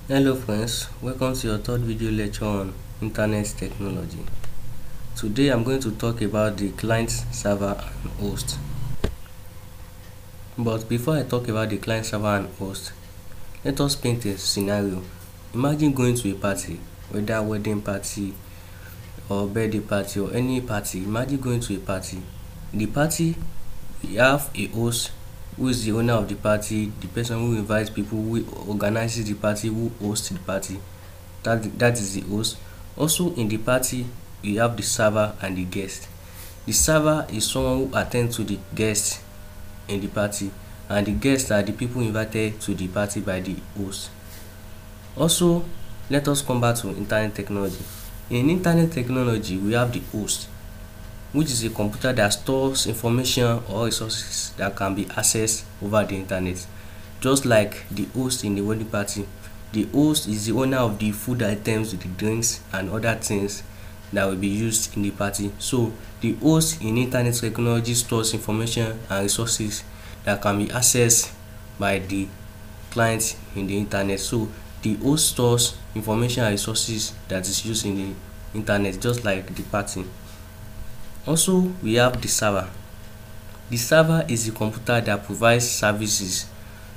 Hello friends, welcome to your third video lecture on internet technology. Today I'm going to talk about the client, server and host. But before I talk about the client, server and host, let us paint a scenario. Imagine going to a party, whether wedding party or birthday party or any party. Imagine going to a party. In the party, we have a host who is the owner of the party, the person who invites people, who organizes the party, who hosts the party. That is the host. Also in the party, we have the server and the guest. The server is someone who attends to the guests in the party, and the guests are the people invited to the party by the host. Also, let us come back to internet technology. In internet technology, we have the host, which is a computer that stores information or resources that can be accessed over the internet. Just like the host in the wedding party, the host is the owner of the food items, the drinks and other things that will be used in the party. So the host in internet technology stores information and resources that can be accessed by the client in the internet. So the host stores information and resources that is used in the internet, just like the party. Also, we have the server. The server is a computer that provides services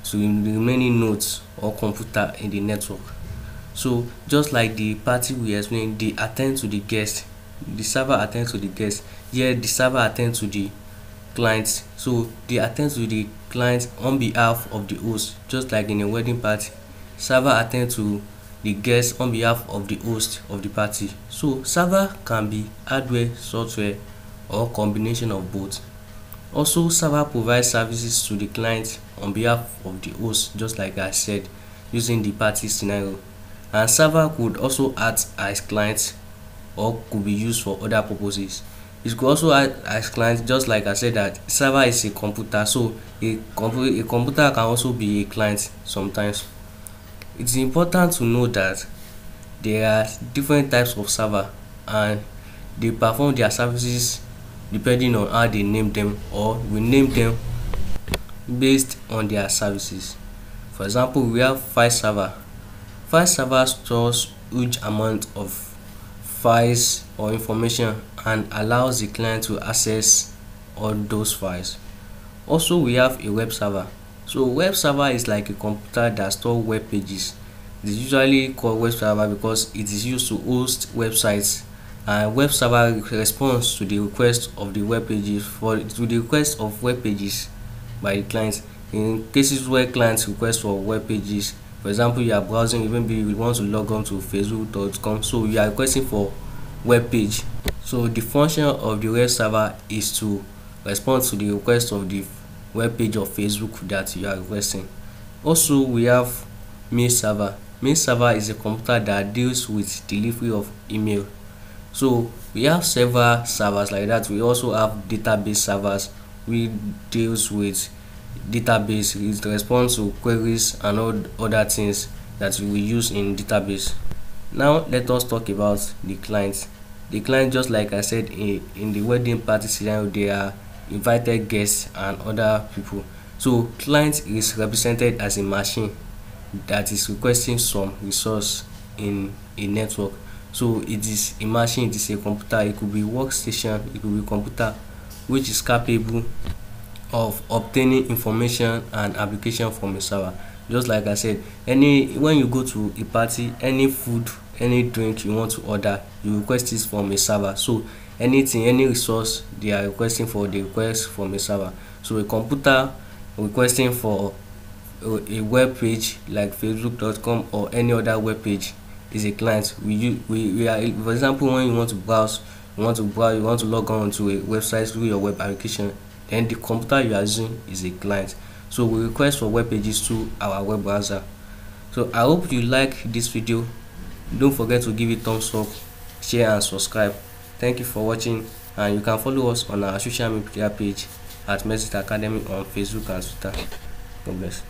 to the remaining nodes or computer in the network. So just like the party we explained, they attend to the guest. The server attends to the guest. Here the server attends to the clients. So they attend to the client on behalf of the host, just like in a wedding party. Server attends to the guest on behalf of the host of the party. So server can be hardware, software, or combination of both. Also, server provides services to the client on behalf of the host, just like I said, using the party scenario. And server could also act as client or could be used for other purposes. It could also act as client, just like I said that server is a computer, so a computer can also be a client sometimes. It's important to know that there are different types of server and they perform their services depending on how they name them, or we name them based on their services. For example, we have file server. File server stores huge amount of files or information and allows the client to access all those files. Also, we have a web server. So web server is like a computer that stores web pages. It is usually called web server because it is used to host websites, and web server responds to the request of the web pages by the client. In cases where clients request for web pages, for example, you are browsing, maybe you want to log on to facebook.com, so you are requesting for web page. So the function of the web server is to respond to the request of the web page of Facebook that you are requesting. Also, we have mail server. Mail server is a computer that deals with delivery of email. So we have several servers like that. We also have database servers, which deals with database. It responds to queries and all other things that we use in database. Now let us talk about the client. The client, just like I said, in the wedding party scenario, they are invited guests and other people. So client is represented as a machine that is requesting some resource in a network. So it is a machine, it is a computer, it could be workstation, it could be computer which is capable of obtaining information and application from a server. Just like I said, when you go to a party, any food, any drink you want to order, you request it from a server. So anything, any resource they are requesting for, they request from a server. So a computer requesting for a web page like facebook.com or any other web page is a client. We are, for example, when you want to browse, you want to log on to a website through your web application, then the computer you are using is a client. So we request for web pages to our web browser. So I hope you like this video. Don't forget to give it thumbs up, share and subscribe. Thank you for watching, and you can follow us on our social media page at Mercy Academy on Facebook and Twitter. God bless.